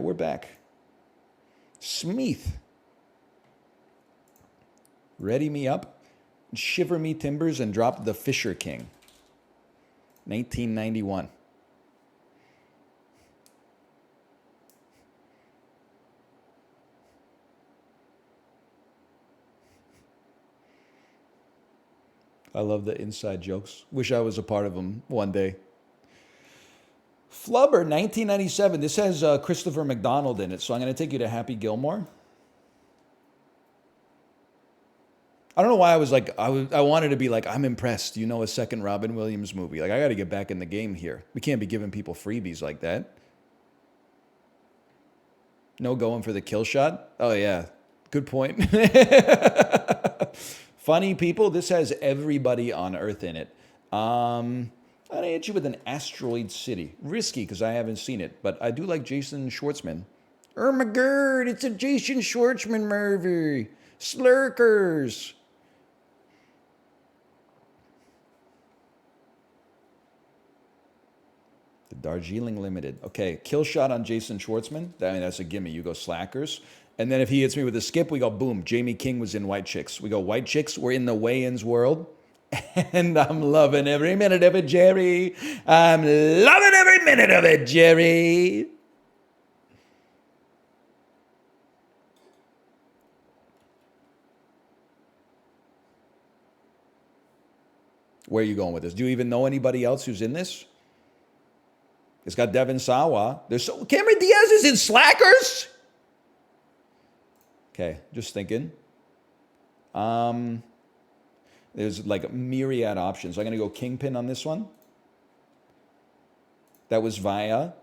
we're back. Smeeth. Ready me up, shiver me timbers, and drop the Fisher King. 1991. I love the inside jokes. Wish I was a part of them one day. Flubber, 1997. This has Christopher McDonald in it, so I'm going to take you to Happy Gilmore. I don't know why I was like, I wanted to be like, I'm impressed. You know, a second Robin Williams movie. Like, I got to get back in the game here. We can't be giving people freebies like that. No going for the kill shot? Oh, yeah. Good point. Funny people, this has everybody on Earth in it. I'm going to hit you with an Asteroid City. Risky because I haven't seen it, but I do like Jason Schwartzman. Oh my god, it's a Jason Schwartzman movie. Slurkers. The Darjeeling Limited. Okay, kill shot on Jason Schwartzman. I mean, that's a gimme. You go Slackers. And then if he hits me with a skip, we go boom. Jamie King was in White Chicks. We go White Chicks. We're in the weigh-ins world. And I'm loving every minute of it, Jerry. I'm loving every minute of it, Jerry. Where are you going with this? Do you even know anybody else who's in this? It's got Devin Sawa. Cameron Diaz is in Slackers? Okay, just thinking. There's like a myriad options. I'm going to go Kingpin on this one. That was via.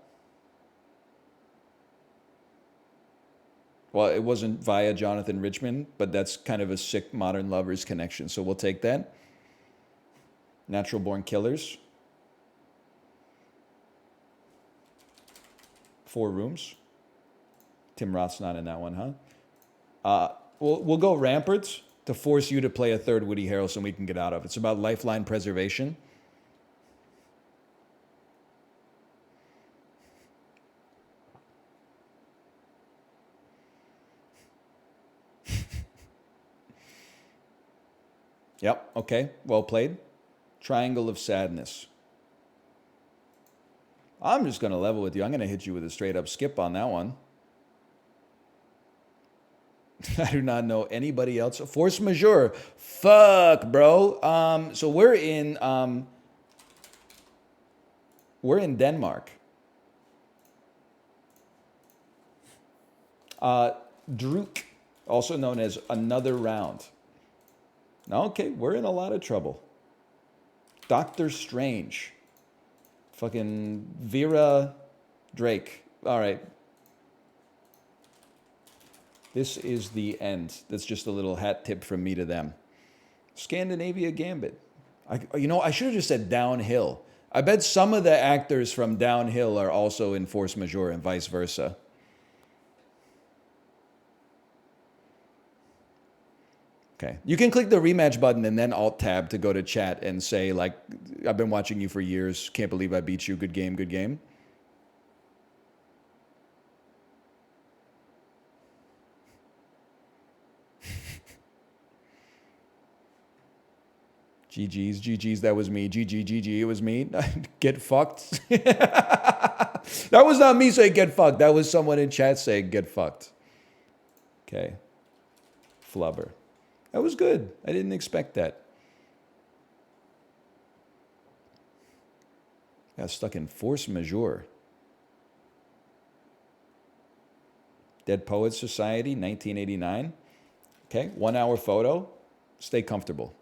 Well, it wasn't via Jonathan Richman, but that's kind of a sick Modern Lovers connection. So we'll take that. Natural Born Killers. 4 Rooms. Tim Roth's not in that one, huh? We'll go Ramparts to force you to play a third Woody Harrelson we can get out of. It's about lifeline preservation. Yep, okay, well played. Triangle of Sadness. I'm just going to level with you. I'm going to hit you with a straight up skip on that one. I do not know anybody else. Force majeure. Fuck, bro. So we're in Denmark. Druk, also known as Another Round. Okay, we're in a lot of trouble. Doctor Strange. Fucking Vera Drake. All right. This is the end. That's just a little hat tip from me to them. Scandinavia Gambit. I should have just said Downhill. I bet some of the actors from Downhill are also in Force Majeure and vice versa. Okay. You can click the rematch button and then Alt-Tab to go to chat and say, like, I've been watching you for years. Can't believe I beat you. Good game, good game. GG's, that was me. GG, it was me. Get fucked. That was not me saying get fucked. That was someone in chat saying get fucked. Okay. Flubber. That was good. I didn't expect that. Got stuck in Force Majeure. Dead Poets Society, 1989. Okay, 1 hour photo. Stay comfortable.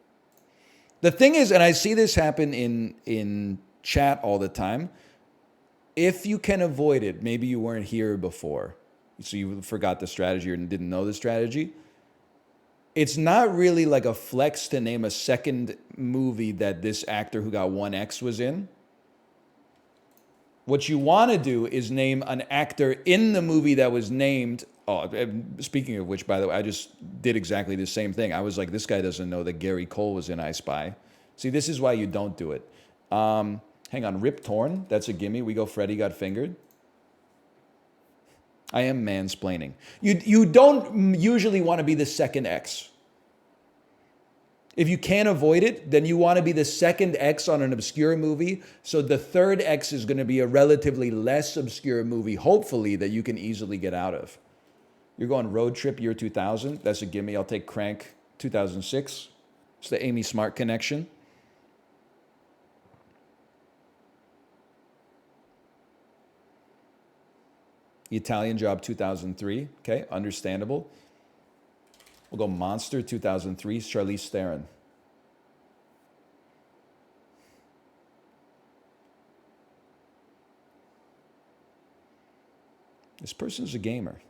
The thing is, and I see this happen in chat all the time, if you can avoid it, maybe you weren't here before, so you forgot the strategy or didn't know the strategy. It's not really like a flex to name a second movie that this actor who got 1X was in. What you want to do is name an actor in the movie that was named. Oh, speaking of which, by the way, I just did exactly the same thing. I was like, this guy doesn't know that Gary Cole was in I Spy. See, this is why you don't do it. Hang on, Rip Torn. That's a gimme. We go Freddy Got Fingered. I am mansplaining. You don't usually want to be the second X. If you can't avoid it, then you want to be the second X on an obscure movie. So the third X is going to be a relatively less obscure movie, hopefully, that you can easily get out of. You're going Road Trip year 2000. That's a gimme. I'll take Crank 2006. It's the Amy Smart connection. Italian Job 2003. Okay, understandable. We'll go Monster 2003, Charlize Theron. This person's a gamer.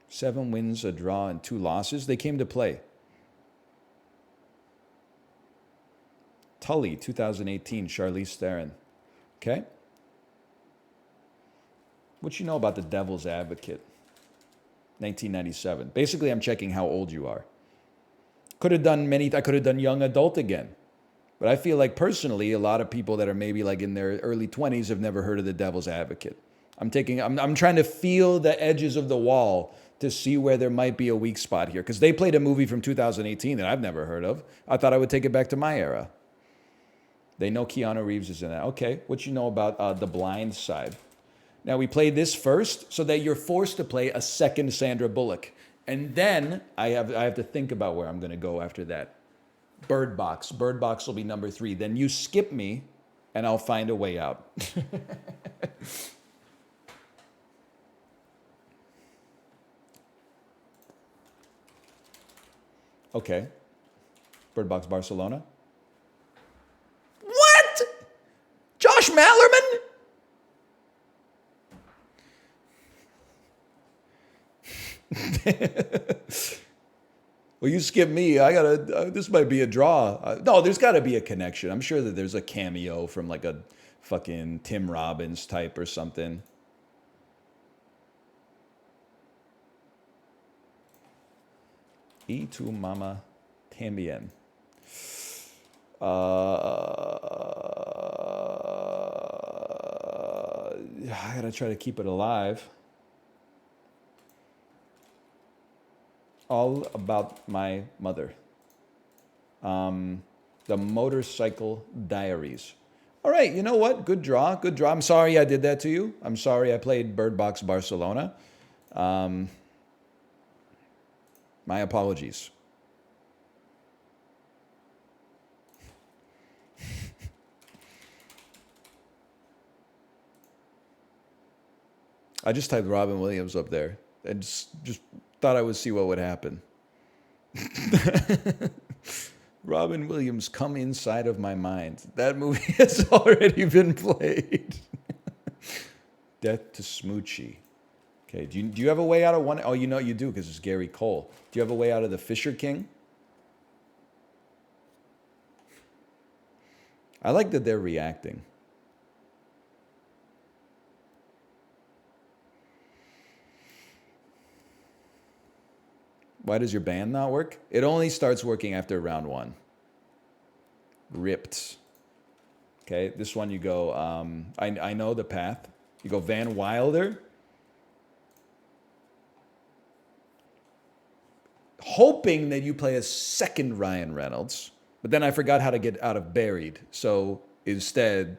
7 wins, a draw, and 2 losses. They came to play. Tully 2018, Charlize Theron. Okay. What you know about The Devil's Advocate? 1997. Basically, I'm checking how old you are. I could have done young adult again. But I feel like personally, a lot of people that are maybe like in their early 20s have never heard of The Devil's Advocate. I'm trying to feel the edges of the wall to see where there might be a weak spot here. Because they played a movie from 2018 that I've never heard of. I thought I would take it back to my era. They know Keanu Reeves is in that. Okay, what you know about The Blind Side? Now, we played this first so that you're forced to play a second Sandra Bullock. And then I have to think about where I'm going to go after that. Bird Box. Bird Box will be number 3. Then you skip me, and I'll find a way out. Okay. Bird Box Barcelona. What? Josh Mallerman? Well, you skip me. This might be a draw. No, there's got to be a connection. I'm sure that there's a cameo from like a fucking Tim Robbins type or something. Y tu mama también. I gotta try to keep it alive. All About My Mother. The Motorcycle Diaries. All right, you know what? Good draw. Good draw. I'm sorry I did that to you. I'm sorry I played Bird Box Barcelona. My apologies. I just typed Robin Williams up there and just thought I would see what would happen. Robin Williams, Come Inside of My Mind. That movie has already been played. Death to Smoochie. Okay, do you have a way out of one? Oh, you know you do because it's Gary Cole. Do you have a way out of the Fisher King? I like that they're reacting. Why does your band not work? It only starts working after round 1. Ripped. Okay, this one you go, I know the path. You go Van Wilder. Hoping that you play a second Ryan Reynolds, but then I forgot how to get out of Buried. So instead,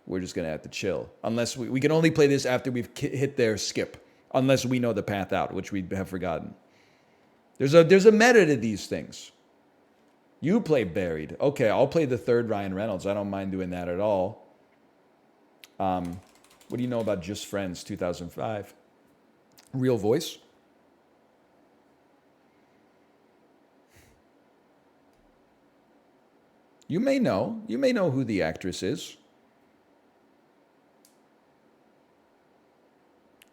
we're just going to have to chill. Unless we can only play this after we've hit their skip. Unless we know the path out, which we have forgotten. There's a meta to these things. You play Buried. Okay, I'll play the third Ryan Reynolds. I don't mind doing that at all. What do you know about Just Friends 2005? Real Voice. You may know who the actress is.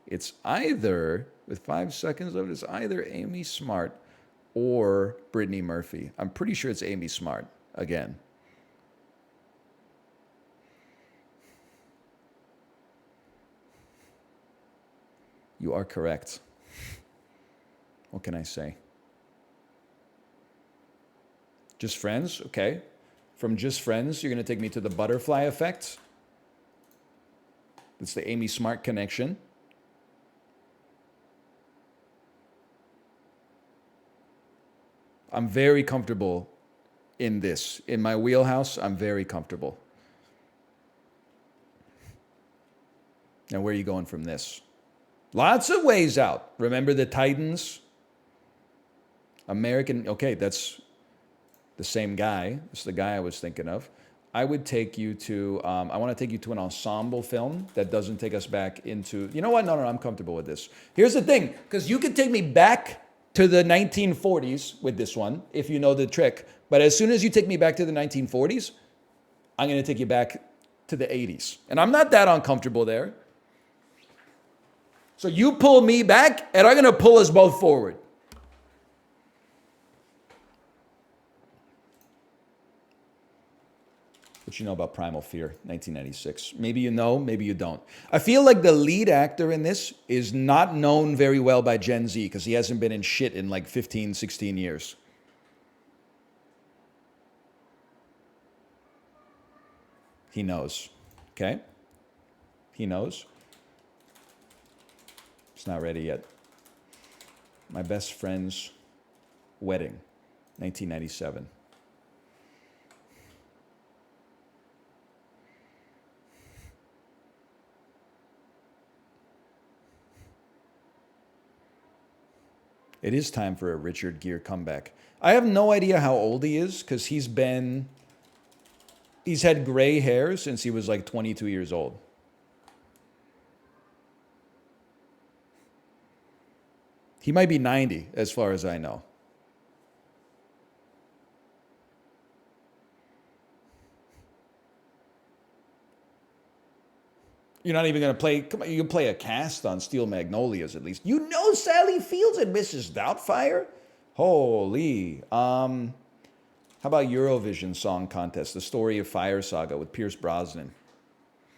It's either, with 5 seconds of it, it's either Amy Smart or Brittany Murphy. I'm pretty sure it's Amy Smart again. You are correct. What can I say? Just Friends? Okay. From Just Friends, you're going to take me to the Butterfly Effect. That's the Amy Smart connection. I'm very comfortable in this. In my wheelhouse, I'm very comfortable. Now, where are you going from this? Lots of ways out. Remember the Titans? American, okay, that's the same guy. It's the guy I was thinking of. I would take you to, I want to take you to an ensemble film that doesn't take us back into, you know what? No, I'm comfortable with this. Here's the thing, because you could take me back to the 1940s with this one, if you know the trick. But as soon as you take me back to the 1940s, I'm going to take you back to the 80s. And I'm not that uncomfortable there. So you pull me back, and I'm going to pull us both forward. What you know about Primal Fear, 1996? Maybe you know, maybe you don't. I feel like the lead actor in this is not known very well by Gen Z because he hasn't been in shit in like 15, 16 years. He knows, okay? He knows. It's not ready yet. My best friend's wedding, 1997. It is time for a Richard Gere comeback. I have no idea how old he is because he's had gray hair since he was like 22 years old. He might be 90 as far as I know. You're not even going to play, come on, you can play a cast on Steel Magnolias at least. You know Sally Fields and Mrs. Doubtfire? Holy. How about Eurovision Song Contest, The Story of Fire Saga with Pierce Brosnan?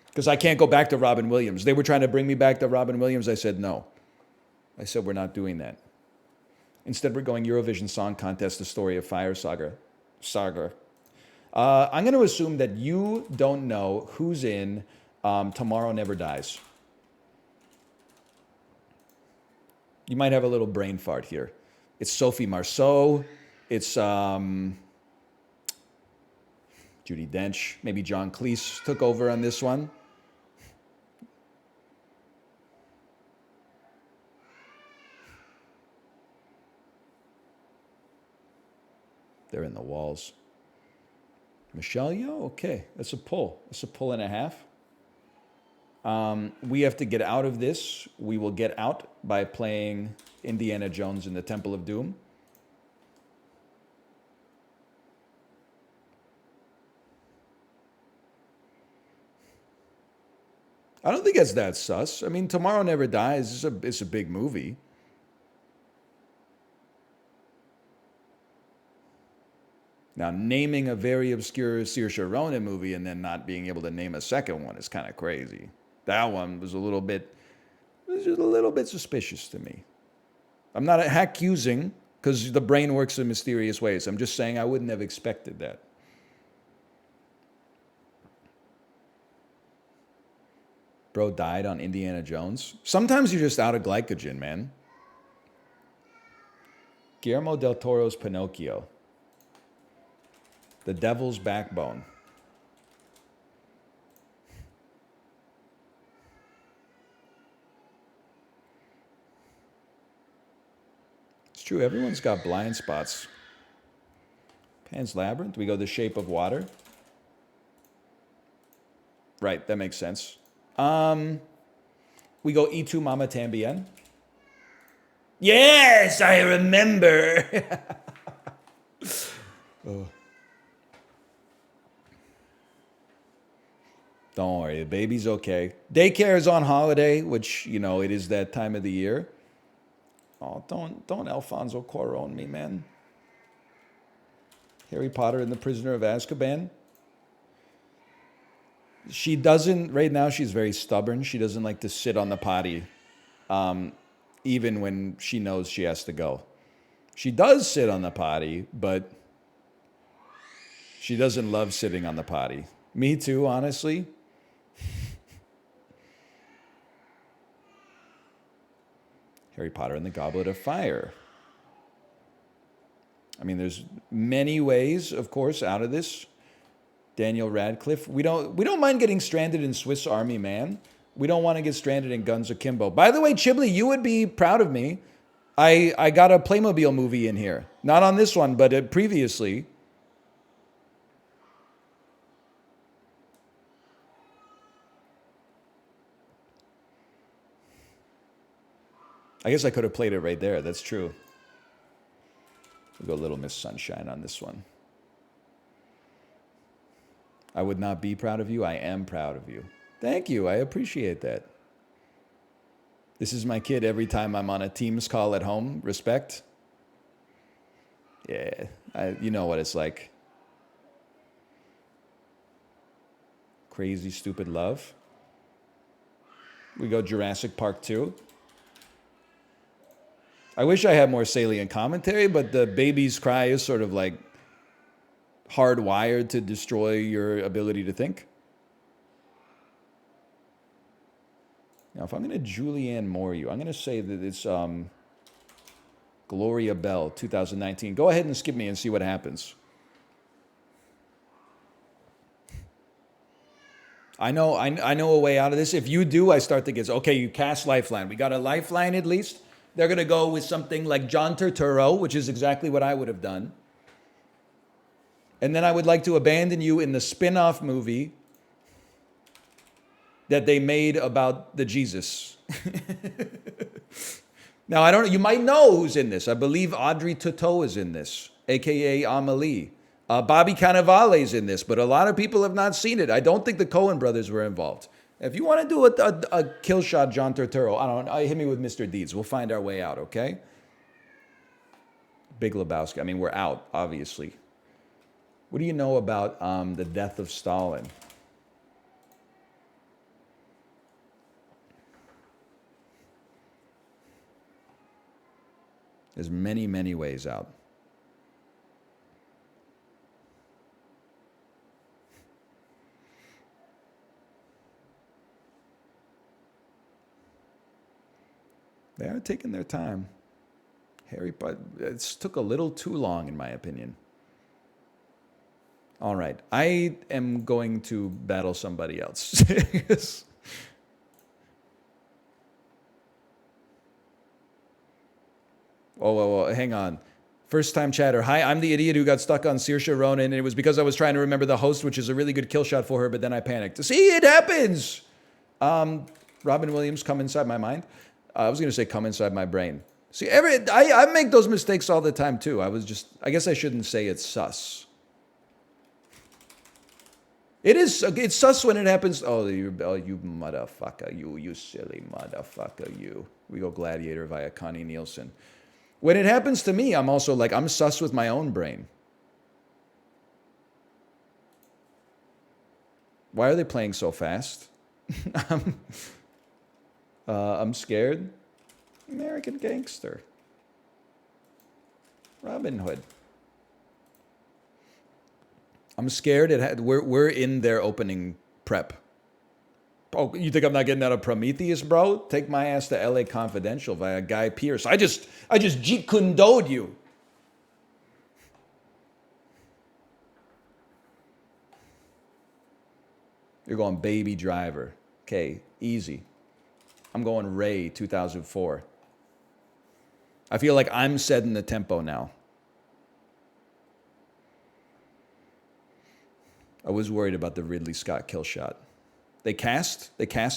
Because I can't go back to Robin Williams. They were trying to bring me back to Robin Williams. I said no. I said we're not doing that. Instead, we're going Eurovision Song Contest, The Story of Fire Saga. I'm going to assume that you don't know who's in Tomorrow Never Dies. You might have a little brain fart here. It's Sophie Marceau. It's Judi Dench. Maybe John Cleese took over on this one. They're in the walls. Michelle Yeoh? Okay, that's a pull. That's a pull and a half. We have to get out of this. We will get out by playing Indiana Jones in the Temple of Doom. I don't think it's that sus. I mean, Tomorrow Never Dies. It's a big movie. Now, naming a very obscure Saoirse Ronan movie and then not being able to name a second one is kind of crazy. That one was just a little bit suspicious to me. I'm not accusing because the brain works in mysterious ways. I'm just saying I wouldn't have expected that. Bro died on Indiana Jones. Sometimes you're just out of glycogen, man. Guillermo del Toro's Pinocchio. The Devil's Backbone. It's true, everyone's got blind spots. Pan's Labyrinth, we go The Shape of Water. Right, that makes sense. We go E2 Mama Tambien. Yes, I remember. Oh. Don't worry, the baby's okay. Daycare is on holiday, which, you know, it is that time of the year. Oh, don't Alfonso Cuarón me, man. Harry Potter and the Prisoner of Azkaban. She doesn't, right now she's very stubborn. She doesn't like to sit on the potty, even when she knows she has to go. She does sit on the potty, but she doesn't love sitting on the potty. Me too, honestly. Harry Potter and the Goblet of Fire. I mean, there's many ways, of course, out of this. Daniel Radcliffe. We don't mind getting stranded in Swiss Army Man. We don't want to get stranded in Guns Akimbo. By the way, Chibli, you would be proud of me. I got a Playmobil movie in here. Not on this one, but previously. I guess I could have played it right there. That's true. We'll go Little Miss Sunshine on this one. I would not be proud of you. I am proud of you. Thank you. I appreciate that. This is my kid every time I'm on a Teams call at home. Respect. Yeah, you know what it's like. Crazy, Stupid Love. We go Jurassic Park 2. I wish I had more salient commentary, but the baby's cry is sort of like hardwired to destroy your ability to think. Now, if I'm going to Julianne Moore you, I'm going to say that it's Gloria Bell, 2019. Go ahead and skip me and see what happens. I know a way out of this. If you do, I start to get, okay, you cast Lifeline. We got a Lifeline at least. They're going to go with something like John Turturro, which is exactly what I would have done. And then I would like to abandon you in the spin-off movie that they made about the Jesus. Now, you might know who's in this. I believe Audrey Tautou is in this, a.k.a. Amelie. Bobby Cannavale's in this, but a lot of people have not seen it. I don't think the Coen brothers were involved. If you want to do a kill shot John Turturro, I don't know, hit me with Mr. Deeds. We'll find our way out, okay? Big Lebowski. I mean, we're out, obviously. What do you know about the death of Stalin? There's many, many ways out. They are taking their time. Harry Potter, it took a little too long, in my opinion. All right, I am going to battle somebody else. Oh, hang on. First time chatter. Hi, I'm the idiot who got stuck on Saoirse Ronan, and it was because I was trying to remember the host, which is a really good kill shot for her, but then I panicked. See, it happens. Robin Williams, come inside my mind. I was going to say come inside my brain. See, I make those mistakes all the time, too. I guess I shouldn't say it's sus. It's sus when it happens. Oh, you motherfucker, you silly motherfucker, you. We go Gladiator via Connie Nielsen. When it happens to me, I'm also like, I'm sus with my own brain. Why are they playing so fast? I'm scared. American Gangster. Robin Hood. I'm scared. We're in their opening prep. Oh, you think I'm not getting out of Prometheus, bro? Take my ass to LA Confidential via Guy Pearce. I just Jeet Kundo'd you. You're going Baby Driver. Okay, easy. I'm going Ray 2004. I feel like I'm setting the tempo now. I was worried about the Ridley Scott kill shot. They cast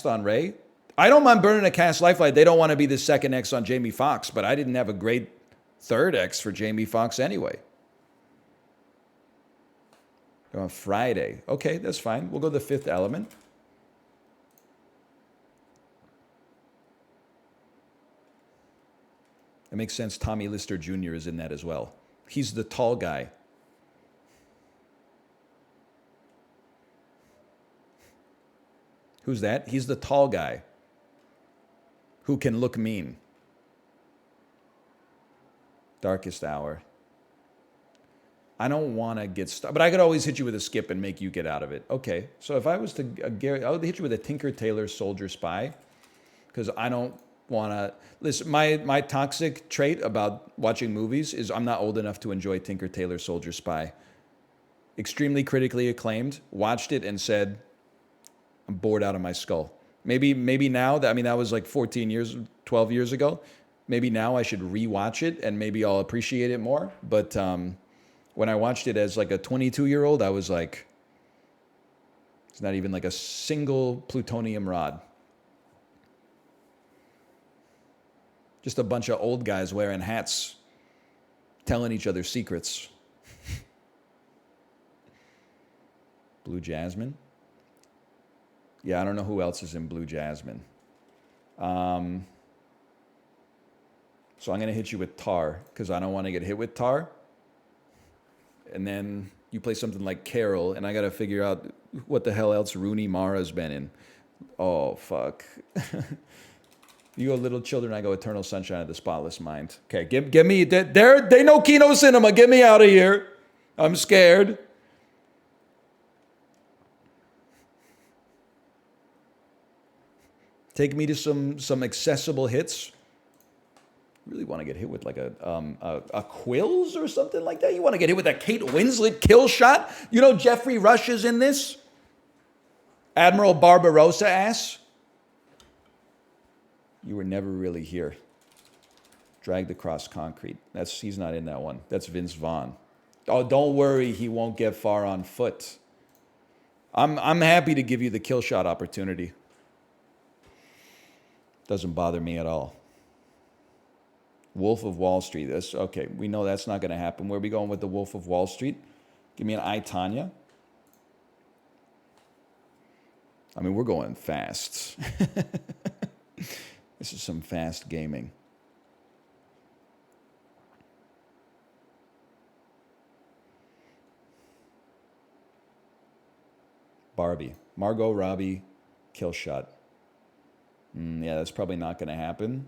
on Ray. I don't mind burning a cast lifeline. They don't want to be the second X on Jamie Foxx, but I didn't have a great third X for Jamie Foxx anyway. On Friday. Okay, that's fine. We'll go The Fifth Element. It makes sense. Tommy Lister Jr. is in that as well. He's the tall guy. Who's that? He's the tall guy who can look mean. Darkest Hour. I don't want to get stuck, but I could always hit you with a skip and make you get out of it. Okay, so if I was to, I would hit you with a Tinker Tailor Soldier Spy, because I don't want to listen. My toxic trait about watching movies is I'm not old enough to enjoy Tinker Tailor Soldier Spy. Extremely critically acclaimed. Watched it and said, I'm bored out of my skull. Maybe now that, I mean, that was like 12 years ago. Maybe now I should rewatch it and maybe I'll appreciate it more. But when I watched it as like a 22-year-old, I was like, it's not even like a single plutonium rod. Just a bunch of old guys wearing hats, telling each other secrets. Blue Jasmine? Yeah, I don't know who else is in Blue Jasmine. So I'm going to hit you with Tar, because I don't want to get hit with Tar. And then you play something like Carol, and I got to figure out what the hell else Rooney Mara's been in. Oh, fuck. You go Little Children, I go Eternal Sunshine of the Spotless Mind. Okay, give me... They know Kino Cinema. Get me out of here. I'm scared. Take me to some accessible hits. Really want to get hit with like a Quills or something like that? You want to get hit with a Kate Winslet kill shot? You know Jeffrey Rush is in this? Admiral Barbarossa ass? You were never really here. Dragged across concrete. He's not in that one. That's Vince Vaughn. Oh, don't worry, he won't get far on foot. I'm happy to give you the kill shot opportunity. Doesn't bother me at all. Wolf of Wall Street. Okay, we know that's not going to happen. Where are we going with the Wolf of Wall Street? Give me an I, Tonya. I mean, we're going fast. This is some fast gaming. Barbie. Margot Robbie, kill shot. Yeah, that's probably not going to happen.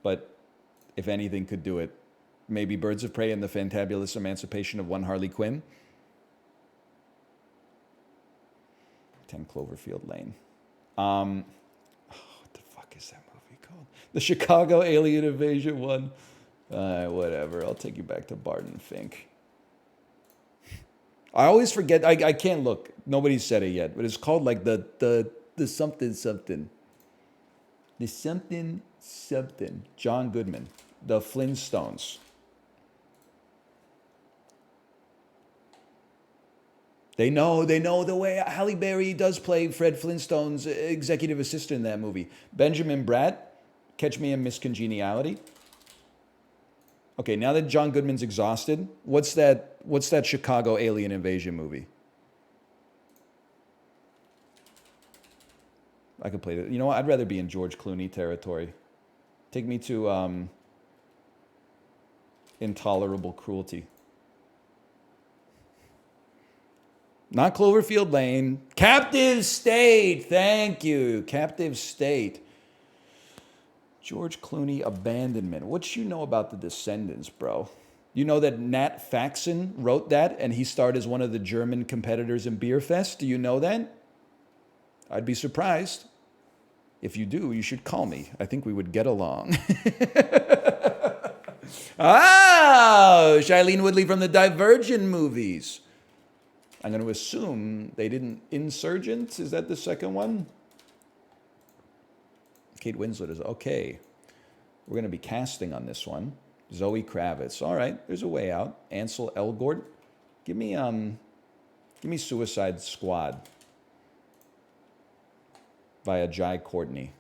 But if anything could do it, maybe Birds of Prey and the Fantabulous Emancipation of One Harley Quinn. 10 Cloverfield Lane. What the fuck is that movie called? The Chicago Alien Invasion one. Whatever. I'll take you back to Barton Fink. I always forget. I can't look. Nobody's said it yet, but it's called like the something something. The something something. John Goodman. The Flintstones. They know the way Halle Berry does play Fred Flintstone's executive assistant in that movie. Benjamin Bratt, Catch Me in Miss Congeniality. Okay, now that John Goodman's exhausted, what's that Chicago alien invasion movie? I could play that. You know what? I'd rather be in George Clooney territory. Take me to Intolerable Cruelty. Not Cloverfield Lane. Captive State. Thank you. Captive State. George Clooney, Abandonment. What you know about The Descendants, bro? You know that Nat Faxon wrote that and he starred as one of the German competitors in Beer Fest? Do you know that? I'd be surprised. If you do, you should call me. I think we would get along. Oh, Shailene Woodley from the Divergent movies. I'm going to assume they didn't. Insurgent, is that the second one? Kate Winslet is okay. We're going to be casting on this one. Zoe Kravitz. All right, there's a way out. Ansel Elgort. Give me Suicide Squad via Jai Courtney.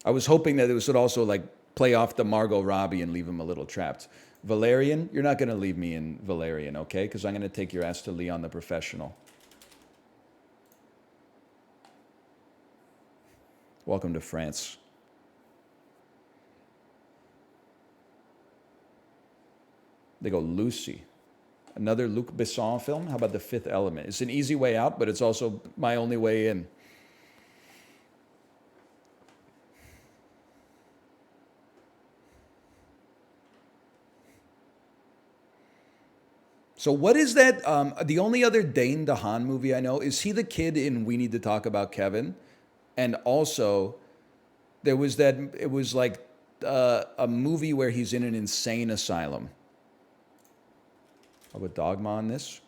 I was hoping that it would also like play off the Margot Robbie and leave him a little trapped. Valerian, you're not going to leave me in Valerian, okay? Because I'm going to take your ass to Leon the Professional. Welcome to France. They go Lucy. Another Luc Besson film? How about The Fifth Element? It's an easy way out, but it's also my only way in. So what is that? The only other Dane DeHaan movie I know, is he the kid in We Need to Talk About Kevin? And also, there was that, it was like a movie where he's in an insane asylum. I'll put Dogma on this.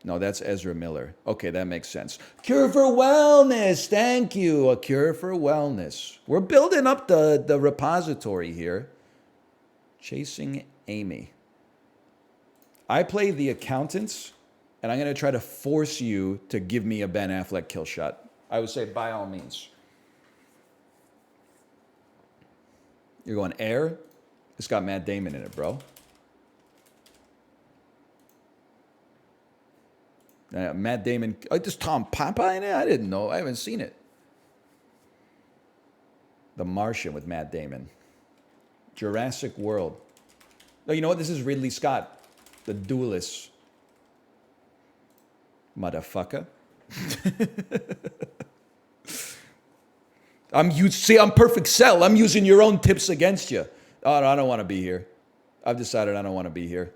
No, that's Ezra Miller. Okay, that makes sense. Cure for Wellness. Thank you. A Cure for Wellness. We're building up the repository here. Chasing Amy. I play the accountants, and I'm going to try to force you to give me a Ben Affleck kill shot. I would say by all means. You're going Air? It's got Matt Damon in it, bro. Matt Damon. Oh, there's Tom Papa in it? I didn't know. I haven't seen it. The Martian with Matt Damon. Jurassic World. No, you know what? This is Ridley Scott. The Duelist. Motherfucker. I'm perfect cell. I'm using your own tips against you. Oh, no, I don't want to be here. I've decided I don't want to be here.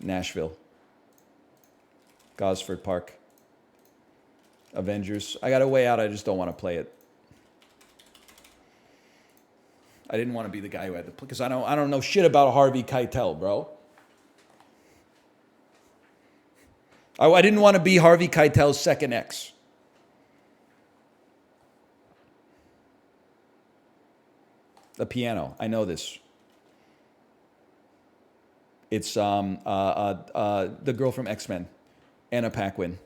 Nashville. Gosford Park. Avengers. I got a way out. I just don't want to play it. I didn't want to be the guy who had to play, because I don't know shit about Harvey Keitel, bro. I didn't want to be Harvey Keitel's second ex. The piano. I know this. It's the girl from X-Men, Anna Paquin.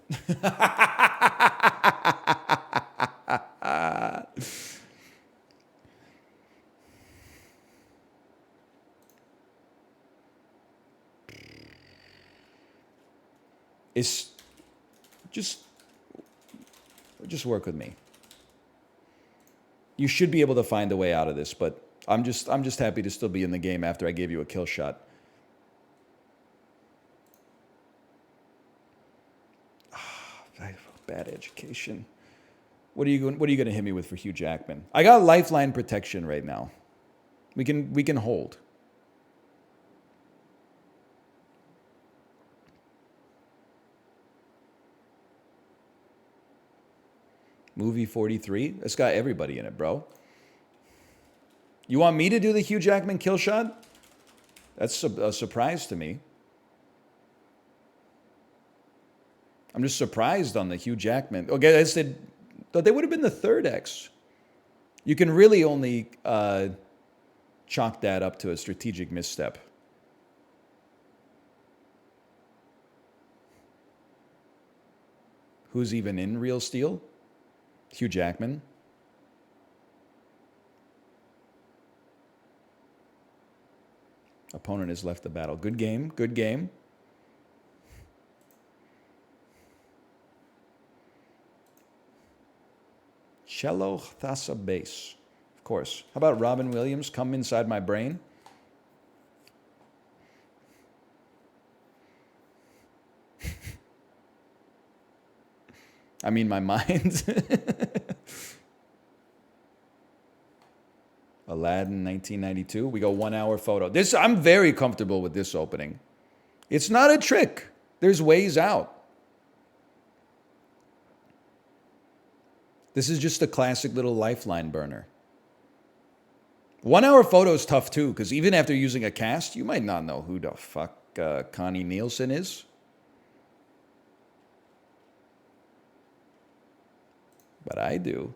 It's just work with me. You should be able to find a way out of this, but I'm just happy to still be in the game after I gave you a kill shot. Bad education. What are you going to hit me with for Hugh Jackman? I got lifeline protection right now. We can hold. Movie 43? It's got everybody in it, bro. You want me to do the Hugh Jackman kill shot? That's a surprise to me. I'm just surprised on the Hugh Jackman. Okay, I said they would have been the third X. You can really only chalk that up to a strategic misstep. Who's even in Real Steel? Hugh Jackman. Opponent has left the battle. Good game. Good game. Cello Thassa bass. Of course. How about Robin Williams? Come Inside My Brain. I mean, my mind. Aladdin, 1992. We go 1 hour photo. I'm very comfortable with this opening. It's not a trick. There's ways out. This is just a classic little lifeline burner. 1 hour photo is tough too, because even after using a cast, you might not know who the fuck Connie Nielsen is. But I do.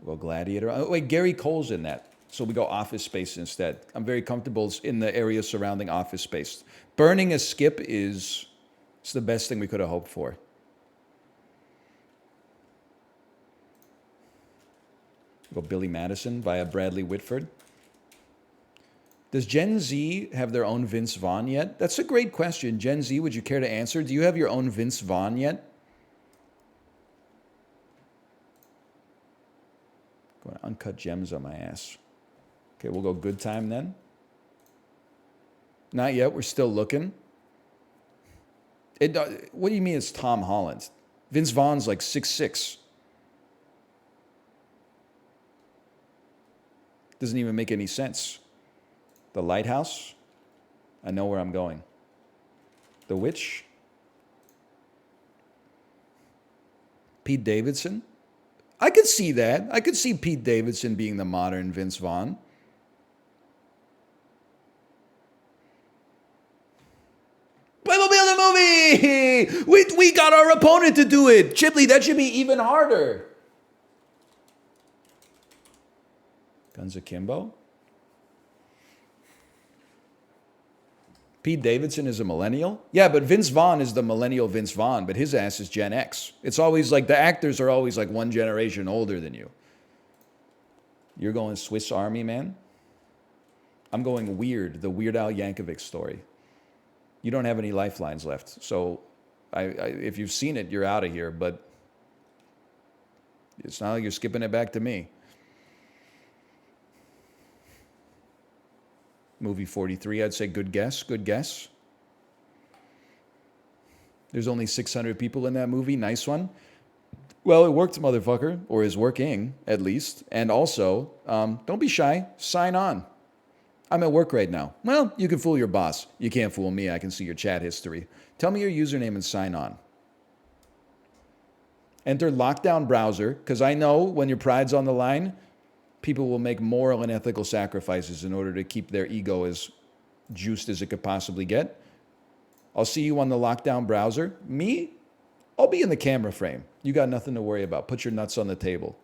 We'll go Gladiator. Oh, wait, Gary Cole's in that. So we go Office Space instead. I'm very comfortable in the area surrounding Office Space. Burning a skip it's the best thing we could have hoped for. We'll go Billy Madison via Bradley Whitford. Does Gen Z have their own Vince Vaughn yet? That's a great question. Gen Z, would you care to answer? Do you have your own Vince Vaughn yet? Going to Uncut Gems on my ass. Okay, we'll go Good Time then. Not yet. We're still looking. What do you mean it's Tom Holland? Vince Vaughn's like 6'6". Doesn't even make any sense. The Lighthouse. I know where I'm going. The Witch. Pete Davidson? I could see that. I could see Pete Davidson being the modern Vince Vaughn. Playmobil the movie! We got our opponent to do it. Chipley, that should be even harder. Guns Akimbo? Pete Davidson is a millennial? Yeah, but Vince Vaughn is the millennial Vince Vaughn, but his ass is Gen X. It's always like the actors are always like one generation older than you. You're going Swiss Army Man? I'm going Weird, the Weird Al Yankovic story. You don't have any lifelines left. So if you've seen it, you're out of here, but it's not like you're skipping it back to me. Movie 43, I'd say good guess, good guess. There's only 600 people in that movie, nice one. Well, it worked, motherfucker, or is working, at least. And also, don't be shy, sign on. I'm at work right now. Well, you can fool your boss. You can't fool me, I can see your chat history. Tell me your username and sign on. Enter lockdown browser, because I know when your pride's on the line, people will make moral and ethical sacrifices in order to keep their ego as juiced as it could possibly get. I'll see you on the lockdown browser. Me? I'll be in the camera frame. You got nothing to worry about. Put your nuts on the table.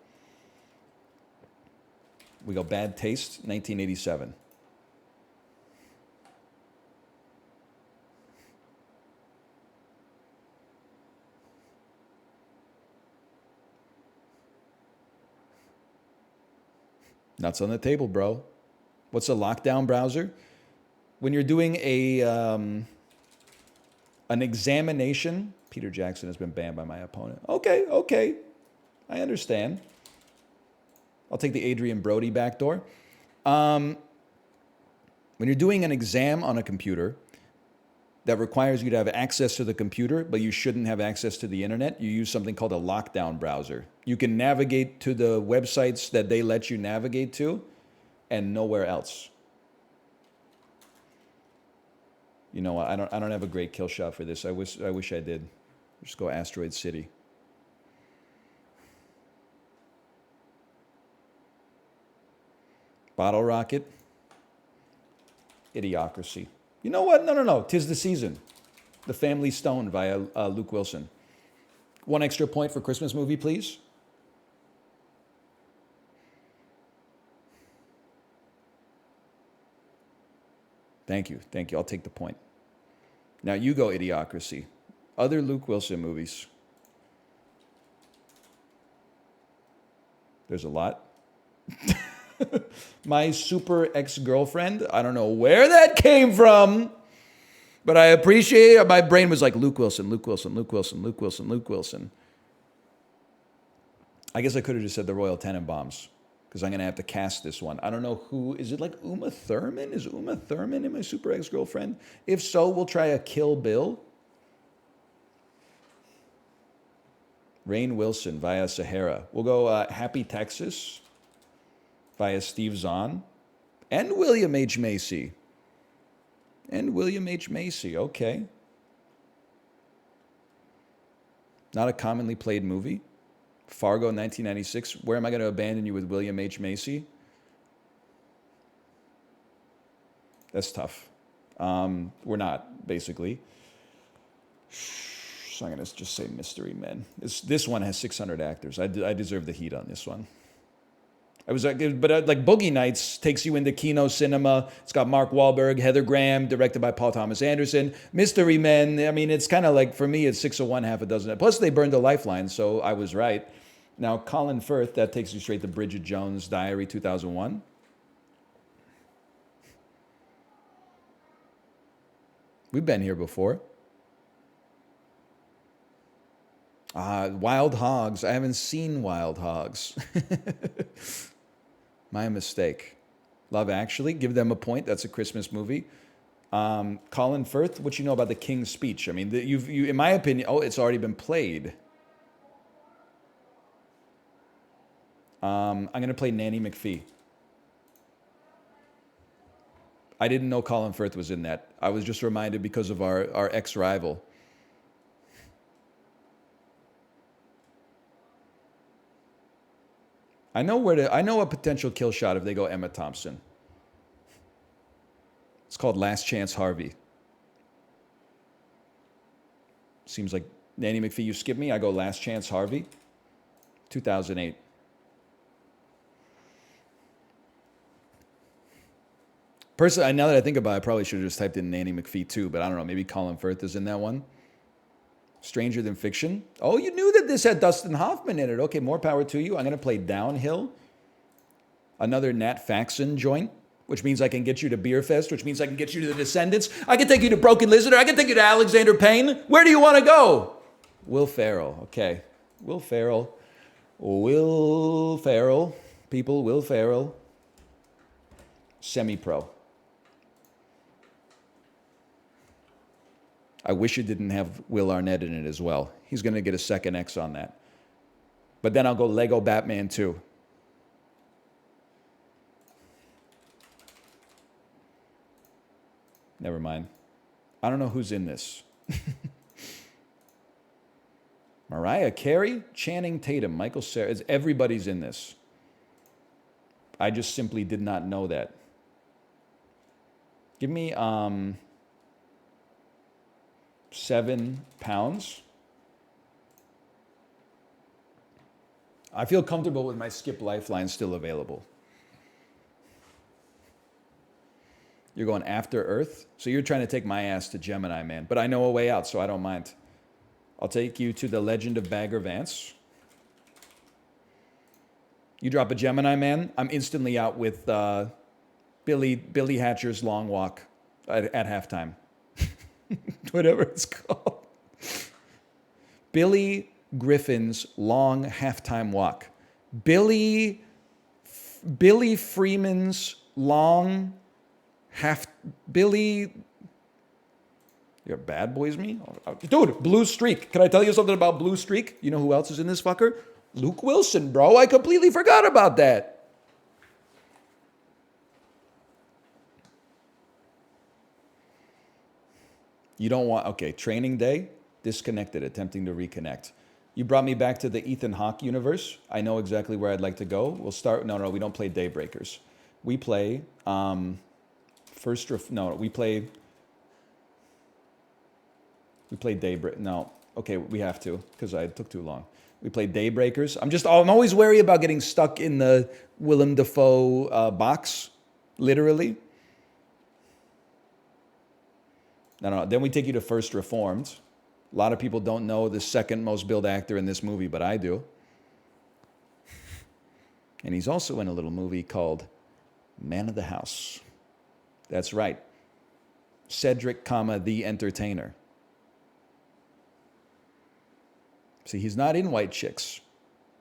We go Bad Taste, 1987. Nuts on the table, bro. What's a lockdown browser? When you're doing an examination, Peter Jackson has been banned by my opponent. Okay. I understand. I'll take the Adrian Brody backdoor. When you're doing an exam on a computer that requires you to have access to the computer, but you shouldn't have access to the internet, you use something called a lockdown browser. You can navigate to the websites that they let you navigate to and nowhere else. You know what? I don't have a great kill shot for this. I wish I did. Just go Asteroid City. Bottle Rocket. Idiocracy. You know what? No. 'Tis the Season. The Family Stone via Luke Wilson. One extra point for Christmas movie, please. Thank you. I'll take the point. Now you go Idiocracy. Other Luke Wilson movies. There's a lot. My Super Ex-Girlfriend. I don't know where that came from, but I appreciate it. My brain was like Luke Wilson. I guess I could have just said the Royal Tenenbaums, because I'm going to have to cast this one. I don't know who. Is it like Uma Thurman? Is Uma Thurman in My Super Ex-Girlfriend? If so, we'll try a Kill Bill. Rainn Wilson via Sahara. We'll go Happy Texas via Steve Zahn. And William H. Macy. Okay. Not a commonly played movie. Fargo, 1996. Where am I going to abandon you with William H. Macy? That's tough. We're not, basically. So I'm going to just say Mystery Men. This one has 600 actors. I deserve the heat on this one. Like Boogie Nights takes you into Kino cinema. It's got Mark Wahlberg, Heather Graham, directed by Paul Thomas Anderson. Mystery Men, I mean, it's kind of like, for me, it's 6 of one, half a dozen. Plus, they burned a lifeline, so I was right. Now, Colin Firth, that takes you straight to Bridget Jones' Diary, 2001. We've been here before. Wild Hogs. I haven't seen Wild Hogs. My mistake. Love Actually. Give them a point. That's a Christmas movie. Colin Firth. What you know about The King's Speech? I mean, you in my opinion. Oh, it's already been played. I'm going to play Nanny McPhee. I didn't know Colin Firth was in that. I was just reminded because of our ex-rival. I know a potential kill shot if they go Emma Thompson. It's called Last Chance Harvey. Seems like Nanny McPhee, you skip me. I go Last Chance Harvey. 2008. Personally, now that I think about it, I probably should have just typed in Nanny McPhee too, but I don't know. Maybe Colin Firth is in that one. Stranger Than Fiction. Oh, you knew that this had Dustin Hoffman in it. Okay, more power to you. I'm going to play Downhill. Another Nat Faxon joint, which means I can get you to Beer Fest, which means I can get you to The Descendants. I can take you to Broken Lizard. I can take you to Alexander Payne. Where do you want to go? Will Ferrell. Okay. Will Ferrell. Will Ferrell. People, Will Ferrell. Semi-pro. I wish it didn't have Will Arnett in it as well. He's going to get a second X on that. But then I'll go Lego Batman 2. Never mind. I don't know who's in this. Mariah Carey, Channing Tatum, Michael Cera. Everybody's in this. I just simply did not know that. Give me 7 pounds. I feel comfortable with my skip lifeline still available. You're going After Earth? So you're trying to take my ass to Gemini Man. But I know a way out, so I don't mind. I'll take you to The Legend of Bagger Vance. You drop a Gemini Man, I'm instantly out with Billy Hatcher's Long Walk at halftime. Whatever it's called. Billy Griffin's Long Halftime Walk. Billy Freeman's Long Billy. You're Bad Boys Me? Dude, Blue Streak. Can I tell you something about Blue Streak? You know who else is in this fucker? Luke Wilson, bro. I completely forgot about that. You don't want, okay, Training Day, disconnected, attempting to reconnect. You brought me back to the Ethan Hawke universe. I know exactly where I'd like to go. We'll start, no, we don't play Daybreakers. We play, we play Daybreak, no, okay, we have to, because it took too long. We play Daybreakers. I'm always wary about getting stuck in the Willem Dafoe box, literally. No. Then we take you to First Reformed. A lot of people don't know the second most billed actor in this movie, but I do. And he's also in a little movie called Man of the House. That's right. Cedric, the Entertainer. See, he's not in White Chicks.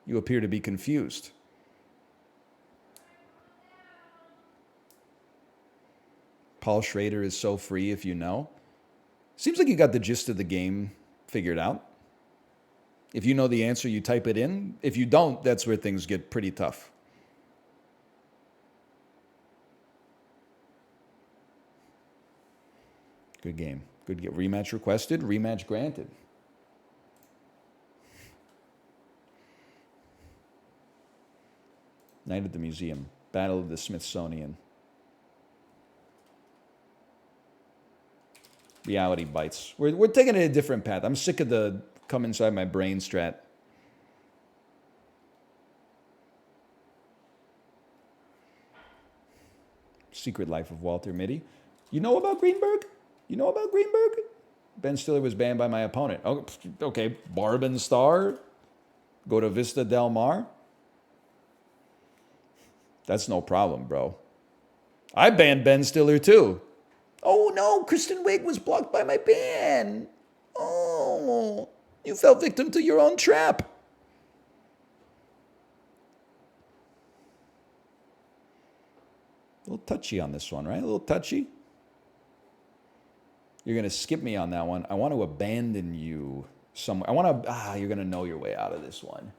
You appear to be confused. Paul Schrader is so free if you know. Seems like you got the gist of the game figured out. If you know the answer, you type it in. If you don't, that's where things get pretty tough. Good game. Good game. Rematch requested, rematch granted. Night at the Museum. Battle of the Smithsonian. Reality bites. We're taking it a different path. I'm sick of the come inside my brain strat. Secret Life of Walter Mitty. You know about Greenberg? Ben Stiller was banned by my opponent. Oh, okay, Barb and Star. Go to Vista Del Mar. That's no problem, bro. I banned Ben Stiller too. Oh no, Kristen Wiig was blocked by my ban. Oh, you fell victim to your own trap. A little touchy on this one, right? A little touchy. You're going to skip me on that one. I want to abandon you somewhere. You're going to know your way out of this one.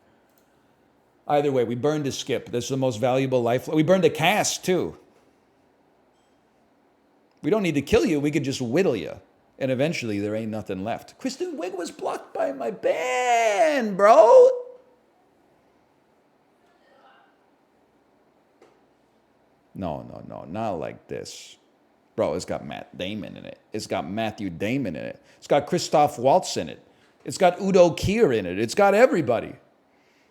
Either way, we burned a skip. This is the most valuable life. We burned a cast too. We don't need to kill you. We could just whittle you. And eventually there ain't nothing left. Kristen Wiig was blocked by my ban, bro. No, not like this. Bro, it's got Matt Damon in it. It's got Matthew Damon in it. It's got Christoph Waltz in it. It's got Udo Kier in it. It's got everybody.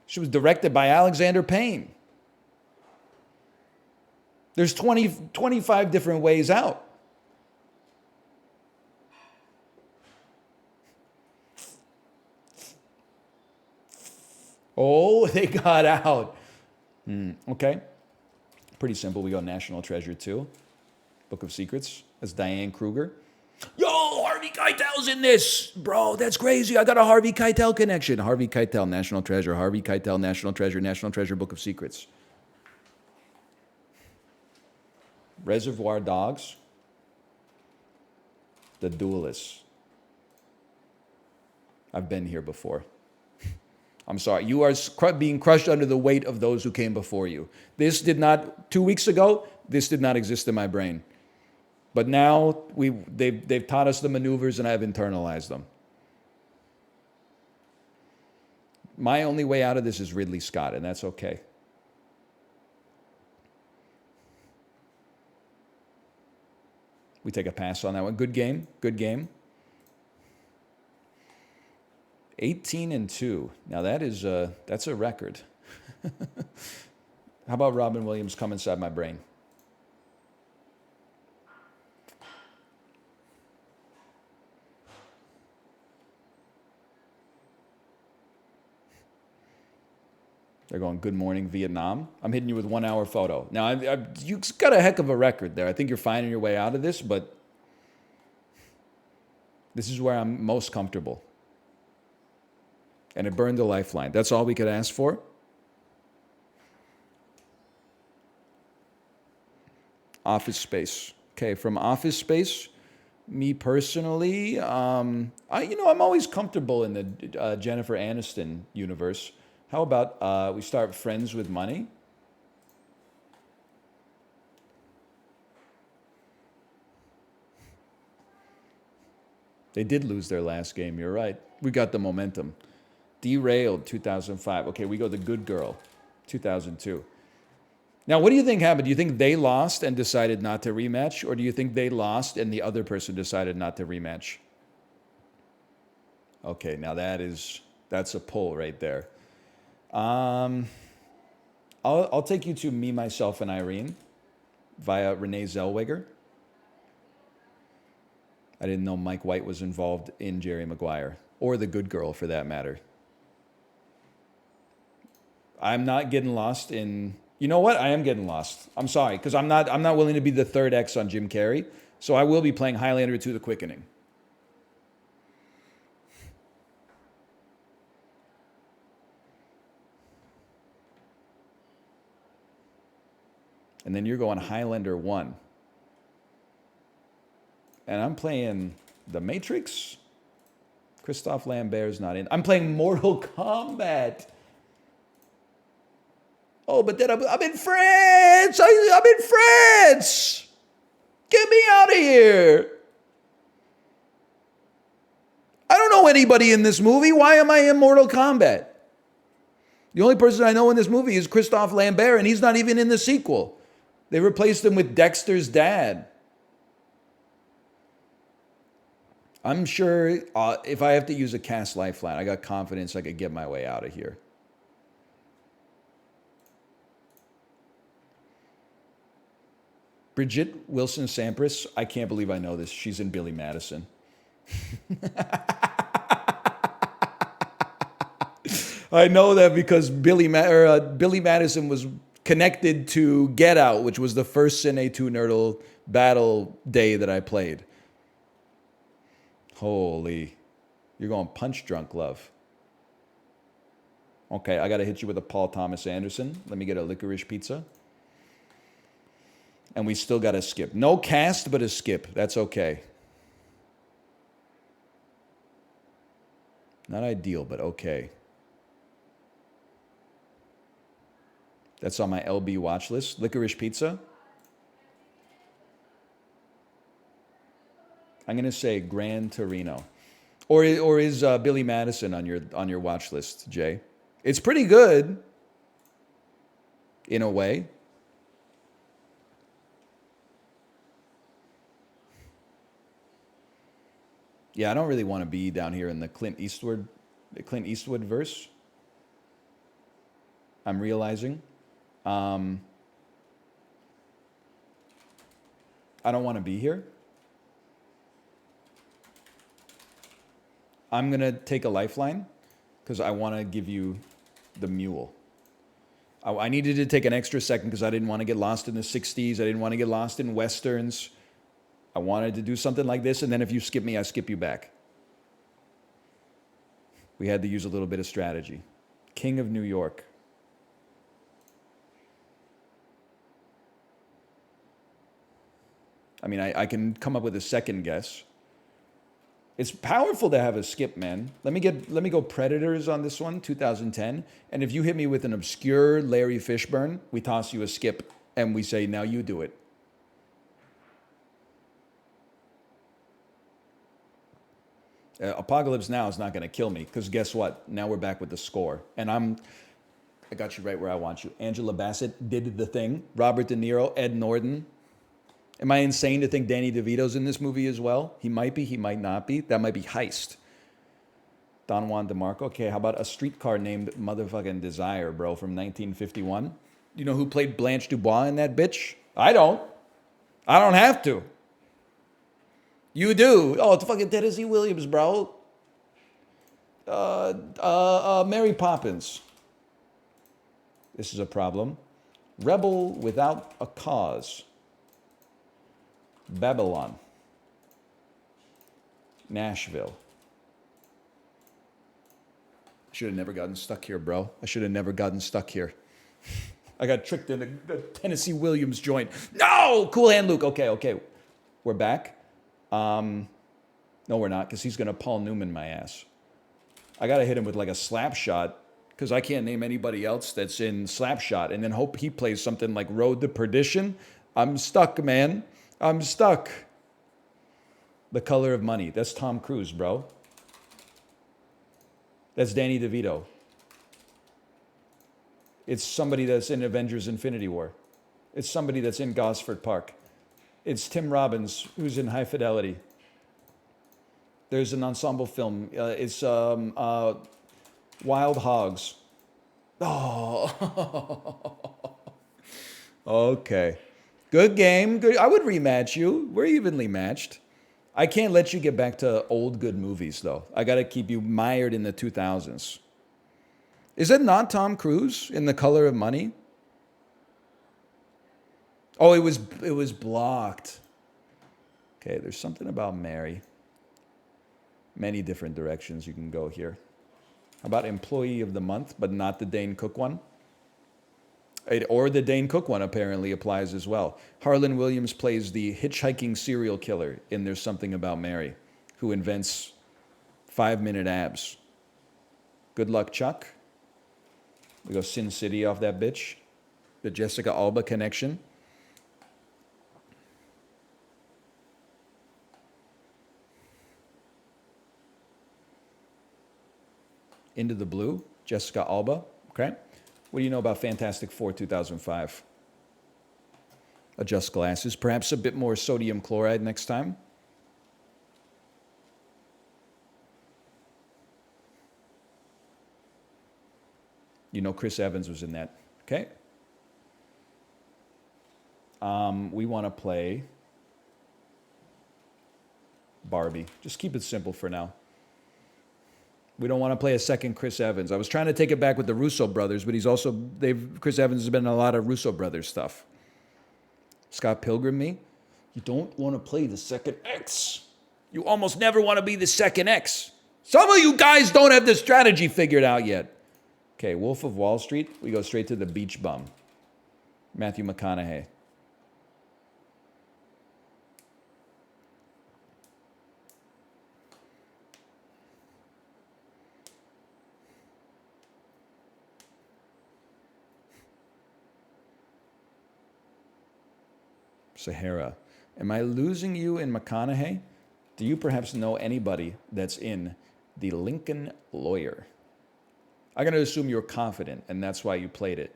She was directed by Alexander Payne. There's 25 different ways out. Oh, they got out. Okay. Pretty simple. We go National Treasure 2. Book of Secrets. That's Diane Kruger. Yo, Harvey Keitel's in this. Bro, that's crazy. I got a Harvey Keitel connection. Harvey Keitel, National Treasure. Harvey Keitel, National Treasure, Book of Secrets. Reservoir Dogs. The Duelists. I've been here before. I'm sorry. You are being crushed under the weight of those who came before you. This did not, 2 weeks ago, this did not exist in my brain. But now they've taught us the maneuvers and I've internalized them. My only way out of this is Ridley Scott, and that's okay. We take a pass on that one. Good game. Good game. 18-2. Now that's a record. How about Robin Williams come inside my brain? They're going, good morning, Vietnam. I'm hitting you with 1 hour photo. Now, you got a heck of a record there. I think you're finding your way out of this, but this is where I'm most comfortable. And it burned the lifeline. That's all we could ask for. Office Space. Okay, from Office Space, me personally, I'm always comfortable in the Jennifer Aniston universe. How about we start Friends with Money? They did lose their last game, you're right. We got the momentum. Derailed, 2005. Okay, we go The Good Girl, 2002. Now, what do you think happened? Do you think they lost and decided not to rematch? Or do you think they lost and the other person decided not to rematch? Okay, now that's a pull right there. I'll take you to Me, Myself, and Irene via Renee Zellweger. I didn't know Mike White was involved in Jerry Maguire, or The Good Girl for that matter. I'm not getting lost in... You know what? I am getting lost. I'm sorry, because I'm not willing to be the third X on Jim Carrey, so I will be playing Highlander 2: The Quickening. And then you're going Highlander 1. And I'm playing The Matrix. Christophe Lambert's not in. I'm playing Mortal Kombat. Oh, but then I'm in France. I'm in France. Get me out of here. I don't know anybody in this movie. Why am I in Mortal Kombat? The only person I know in this movie is Christophe Lambert, and he's not even in the sequel. They replaced him with Dexter's dad. I'm sure if I have to use a cast lifeline, I got confidence I could get my way out of here. Bridget Wilson Sampras, I can't believe I know this. She's in Billy Madison. I know that because Billy Madison was connected to Get Out, which was the first Cine2Nerdle Battle day that I played. Holy. You're going Punch Drunk Love. Okay, I got to hit you with a Paul Thomas Anderson. Let me get a licorice pizza. And we still got to skip. No cast, but a skip. That's okay. Not ideal, but okay. That's on my LB watch list. Licorice Pizza. I'm going to say Gran Torino. Or is Billy Madison on your watch list, Jay? It's pretty good, in a way. Yeah, I don't really want to be down here in the Clint Eastwood verse. I'm realizing. I don't want to be here. I'm going to take a lifeline because I want to give you the mule. I needed to take an extra second because I didn't want to get lost in the 60s. I didn't want to get lost in Westerns. I wanted to do something like this, and then if you skip me, I skip you back. We had to use a little bit of strategy. King of New York. I mean, I can come up with a second guess. It's powerful to have a skip, man. Let me go Predators on this one, 2010. And if you hit me with an obscure Larry Fishburne, we toss you a skip and we say, now you do it. Apocalypse Now is not going to kill me because guess what? Now we're back with the score. And I got you right where I want you. Angela Bassett did the thing. Robert De Niro, Ed Norton. Am I insane to think Danny DeVito's in this movie as well? He might be, he might not be. That might be Heist. Don Juan DeMarco. Okay, how about A Streetcar Named Motherfucking Desire, bro, from 1951? You know who played Blanche Dubois in that bitch? I don't. I don't have to. You do. Oh, it's fucking Tennessee Williams, bro. Mary Poppins. This is a problem. Rebel Without a Cause. Babylon. Nashville. I should have never gotten stuck here, bro. I should have never gotten stuck here. I got tricked in the Tennessee Williams joint. No! Cool Hand Luke. Okay. We're back. No, we're not, because he's going to Paul Newman my ass. I got to hit him with like a slap shot, because I can't name anybody else that's in slap shot, and then hope he plays something like Road to Perdition. I'm stuck, man. I'm stuck. The Color of Money. That's Tom Cruise, bro. That's Danny DeVito. It's somebody that's in Avengers Infinity War. It's somebody that's in Gosford Park. It's Tim Robbins, who's in High Fidelity. There's an ensemble film. It's Wild Hogs. Oh. Okay. Good game. Good. I would rematch you. We're evenly matched. I can't let you get back to old good movies, though. I got to keep you mired in the 2000s. Is it not Tom Cruise in The Color of Money? Oh, it was blocked. Okay, there's something about Mary. Many different directions you can go here. How about Employee of the Month, but not the Dane Cook one? Or the Dane Cook one apparently applies as well. Harlan Williams plays the hitchhiking serial killer in There's Something About Mary, who invents 5-minute abs. Good luck, Chuck. We go Sin City off that bitch. The Jessica Alba connection. Into the Blue, Jessica Alba. Okay. What do you know about Fantastic Four 2005? Adjust glasses. Perhaps a bit more sodium chloride next time. You know Chris Evans was in that. Okay. We want to play Barbie. Just keep it simple for now. We don't want to play a second Chris Evans. I was trying to take it back with the Russo brothers, but Chris Evans has been in a lot of Russo brothers stuff. Scott Pilgrim, me? You don't want to play the second X. You almost never want to be the second X. Some of you guys don't have the strategy figured out yet. Okay, Wolf of Wall Street. We go straight to the beach bum. Matthew McConaughey. Sahara. Am I losing you in McConaughey? Do you perhaps know anybody that's in The Lincoln Lawyer? I'm going to assume you're confident, and that's why you played it.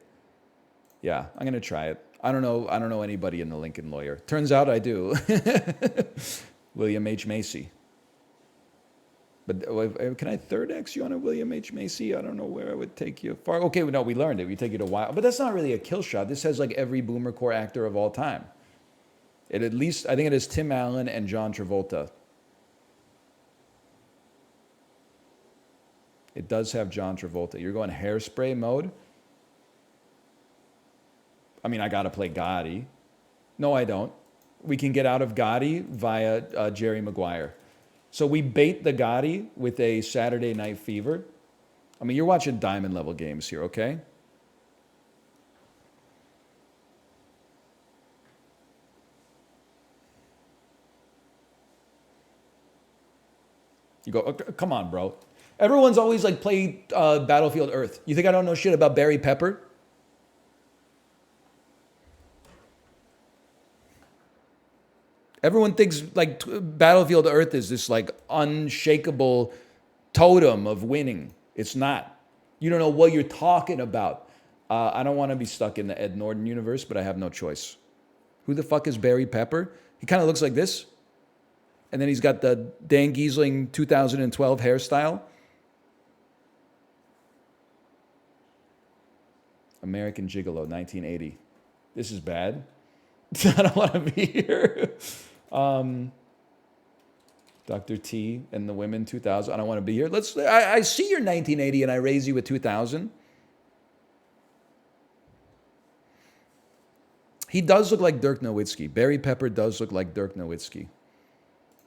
Yeah, I'm going to try it. I don't know anybody in The Lincoln Lawyer. Turns out I do. William H. Macy. But can I third X you on a William H. Macy? I don't know where I would take you far. Okay, no, we learned it. We take you to Wild. But that's not really a kill shot. This has like every boomer core actor of all time. It at least, I think it is Tim Allen and John Travolta. It does have John Travolta. You're going Hairspray mode? I mean, I got to play Gotti. No, I don't. We can get out of Gotti via Jerry Maguire. So we bait the Gotti with a Saturday Night Fever. I mean, you're watching diamond level games here, okay? You go, okay, come on, bro. Everyone's always like played Battlefield Earth. You think I don't know shit about Barry Pepper? Everyone thinks like Battlefield Earth is this like unshakable totem of winning. It's not. You don't know what you're talking about. I don't want to be stuck in the Ed Norton universe, but I have no choice. Who the fuck is Barry Pepper? He kind of looks like this. And then he's got the Dan Giesling 2012 hairstyle. American Gigolo, 1980. This is bad. I don't want to be here. Dr. T and the Women, 2000. I don't want to be here. I see your 1980 and I raise you with 2000. He does look like Dirk Nowitzki. Barry Pepper does look like Dirk Nowitzki.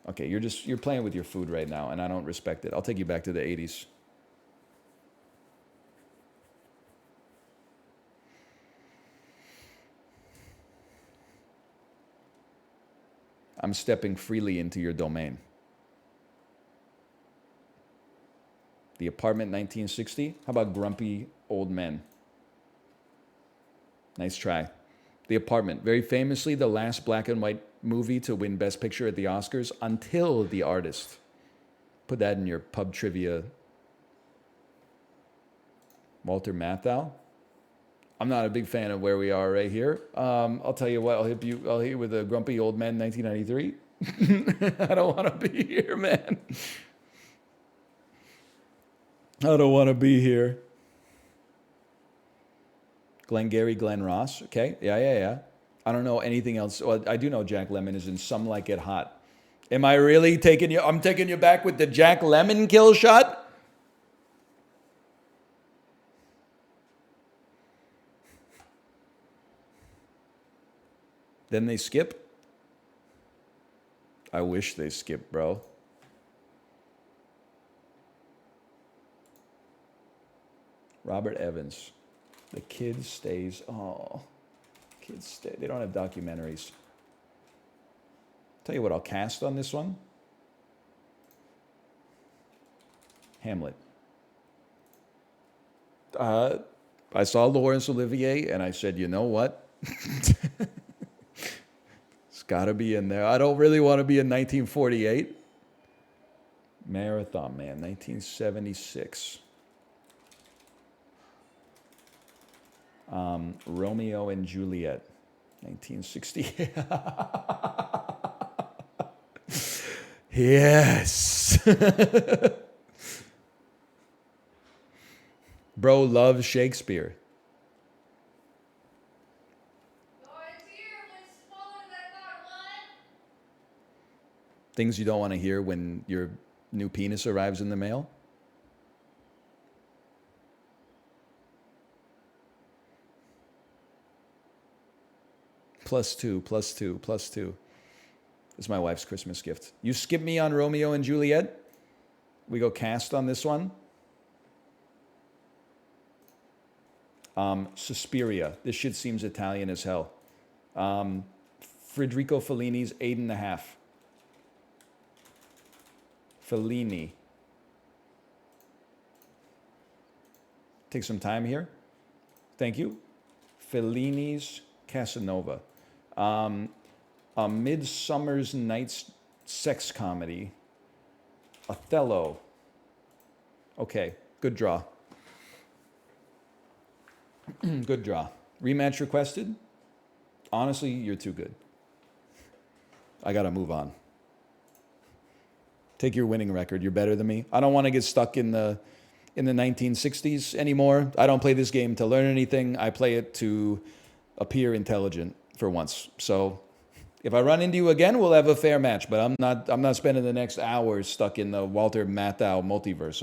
Okay, you're playing with your food right now, and I don't respect it. I'll take you back to the 80s. I'm stepping freely into your domain. The Apartment, 1960. How about Grumpy Old Men? Nice try. The Apartment, very famously the last black and white movie to win Best Picture at the Oscars until The Artist. Put that in your pub trivia. Walter Matthau. I'm not a big fan of where we are right here. I'll tell you what, I'll hit you with a Grumpy Old Man 1993. I don't want to be here, man. I don't want to be here. Glengarry Glen Ross. Okay. Yeah. I don't know anything else. Well, I do know Jack Lemmon is in Some Like It Hot. Am I really taking you? I'm taking you back with the Jack Lemmon kill shot? Then they skip? I wish they skipped, bro. Robert Evans. The Kid Stays. Oh, Kids Stay. They don't have documentaries. Tell you what, I'll cast on this one. Hamlet. I saw Laurence Olivier and I said, you know what? It's got to be in there. I don't really want to be in 1948. Marathon Man, 1976. Romeo and Juliet, 1960. Yes. Bro loves Shakespeare. Things you don't want to hear when your new penis arrives in the mail. +2, +2, +2. This is my wife's Christmas gift. You skip me on Romeo and Juliet. We go cast on this one. Suspiria. This shit seems Italian as hell. Federico Fellini's 8.5. Fellini. Take some time here. Thank you. Fellini's Casanova. A Midsummer's Night's sex comedy. Othello. Okay, good draw. Good draw. Rematch requested? Honestly, you're too good. I gotta move on. Take your winning record. You're better than me. I don't want to get stuck in the 1960s anymore. I don't play this game to learn anything. I play it to appear intelligent for once. So if I run into you again, we'll have a fair match. But I'm not spending the next hours stuck in the Walter Matthau multiverse. Okay.